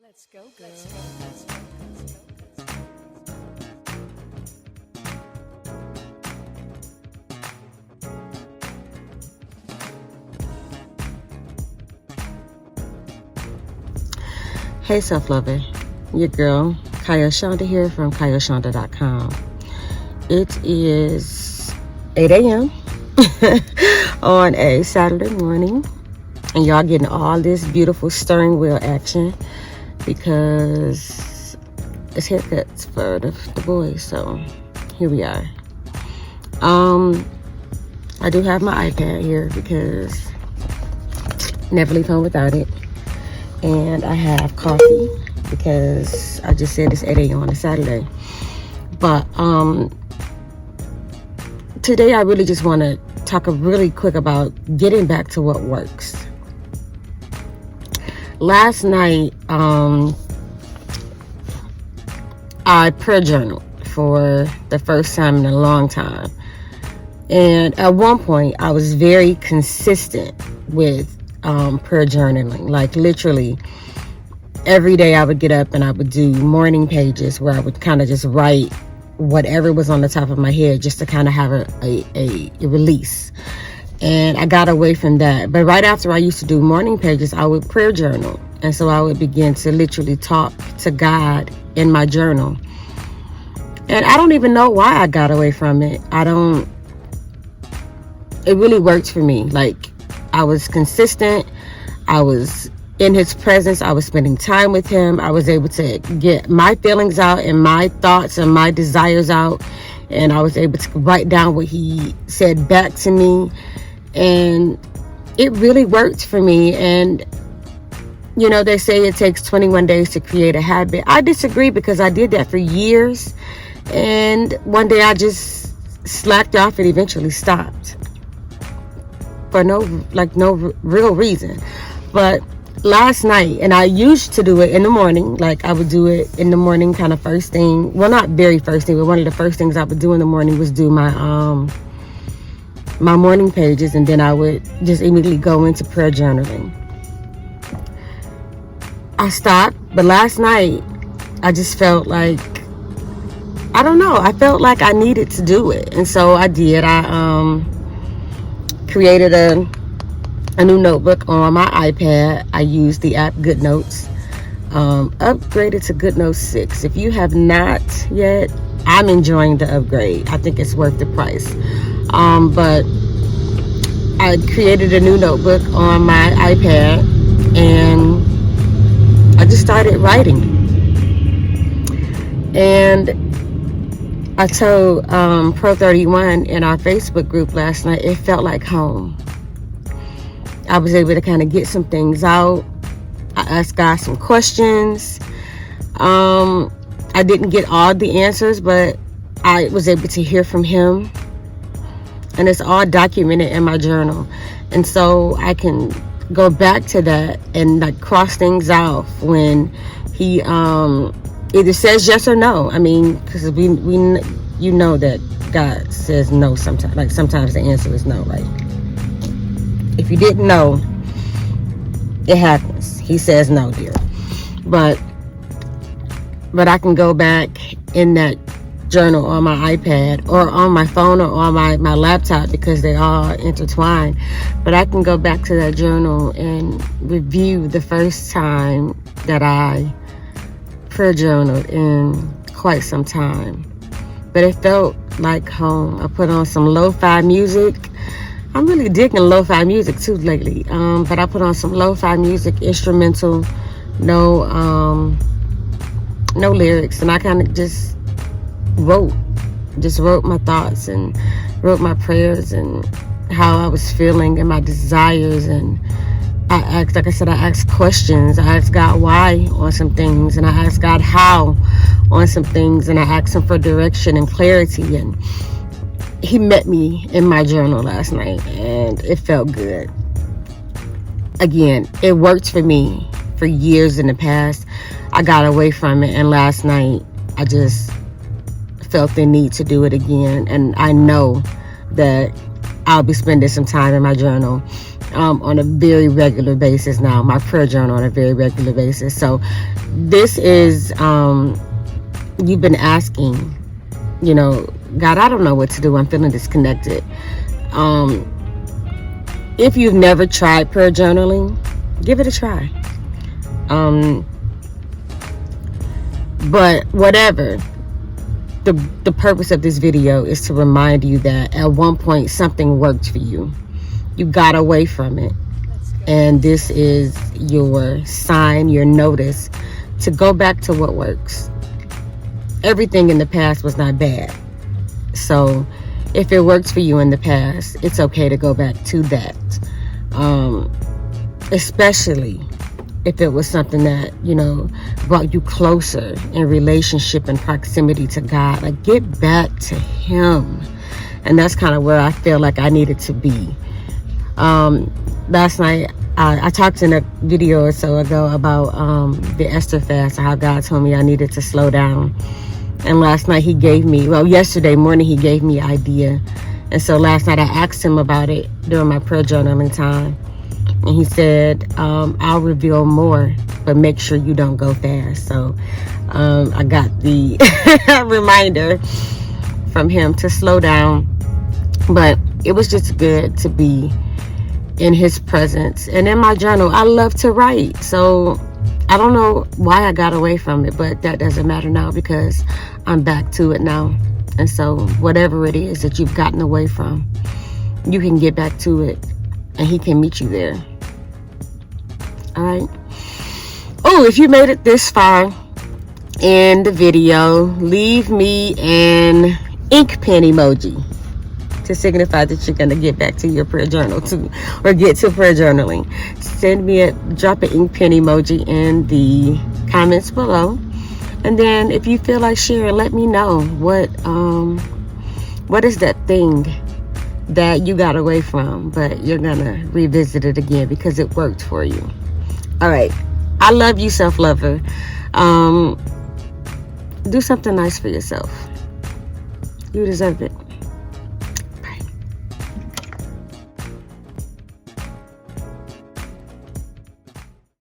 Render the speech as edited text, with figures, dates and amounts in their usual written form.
Let's go, girl. Let's go. Hey self-lover, your girl Kaya Shonda here from KayaShonda.com. It is 8 a.m. on a Saturday morning, and y'all getting all this beautiful steering wheel action because it's haircuts for the boys. So here we are. I do have my iPad here because never leave home without it. And I have coffee because I just said it's 8 a.m. on a Saturday. But today I really just want to talk really quick about getting back to what works. Last night, I prayer journaled for the first time in a long time. And at one point, I was very consistent with prayer journaling. Like literally every day I would get up and I would do morning pages where I would kind of just write whatever was on the top of my head just to kind of have a release. And I got away from that. But right after I used to do morning pages, I would prayer journal. And so I would begin to literally talk to God in my journal. And I don't even know why I got away from it. It really worked for me. Like, I was consistent. I was in his presence. I was spending time with him. I was able to get my feelings out and my thoughts and my desires out. And I was able to write down what he said back to me. And it really worked for me. And, you know, they say it takes 21 days to create a habit. I disagree because I did that for years. And one day I just slacked off and eventually stopped. For no real reason. But last night, and I used to do it in the morning, like I would do it in the morning kind of first thing. Well, not very first thing, but one of the first things I would do in the morning was do my my morning pages, and then I would just immediately go into prayer journaling. I stopped, but last night I just felt like, I don't know, I felt like I needed to do it. And so I did. I created a new notebook on my iPad. I used the app GoodNotes. Upgraded to GoodNotes 6. If you have not yet, I'm enjoying the upgrade. I think it's worth the price. But I created a new notebook on my iPad and I just started writing. And I told PRO31 in our Facebook group last night, it felt like home. I was able to kind of get some things out. I asked God some questions. I didn't get all the answers, but I was able to hear from him. And it's all documented in my journal. And so I can go back to that and like cross things off when he either says yes or no. I mean, because you know that God says no sometimes. Like sometimes the answer is no, right? If you didn't know, it happens. He says no, dear. But I can go back in that journal on my iPad or on my phone or on my laptop because they all intertwine. But I can go back to that journal and review the first time that I prayer journaled in quite some time. But it felt like home. I put on some lo-fi music. I'm really digging lo-fi music too lately. But I put on some lo-fi music, instrumental, no lyrics, and I kind of just wrote my thoughts and wrote my prayers and how I was feeling and my desires. And I asked questions. I asked God why on some things, and I asked God how on some things, and I asked him for direction and clarity. And he met me in my journal last night, and it felt good. Again, it worked for me for years in the past. I got away from it, and last night I just felt the need to do it again. And I know that I'll be spending some time in my journal on a very regular basis now. My prayer journal on a very regular basis. So this is, you've been asking, you know, God, I don't know what to do. I'm feeling disconnected. If you've never tried prayer journaling, give it a try. But whatever, the purpose of this video is to remind you that at one point something worked for you. You got away from it. And this is your sign, your notice to go back to what works. Everything in the past was not bad. So if it works for you in the past, it's okay to go back to that. Especially if it was something that, you know, brought you closer in relationship and proximity to God. Like, get back to Him. And that's kind of where I feel like I needed to be. Last night, I talked in a video or so ago about the Esther fast, how God told me I needed to slow down. And last night he gave me, well, yesterday morning he gave me an idea. And so last night I asked him about it during my prayer journaling time. And he said, I'll reveal more, but make sure you don't go fast. So I got the reminder from him to slow down. But it was just good to be in his presence. And in my journal, I love to write. So I don't know why I got away from it, but that doesn't matter now because I'm back to it now. And so whatever it is that you've gotten away from, you can get back to it and He can meet you there. All right. Oh, if you made it this far in the video, leave me an ink pen emoji to signify that you're going to get back to your prayer journal too, or get to prayer journaling. Send me drop an ink pen emoji in the comments below. And then if you feel like sharing, let me know what is that thing that you got away from, but you're gonna revisit it again because it worked for you. All right. I love you, self-lover. Do something nice for yourself. You deserve it.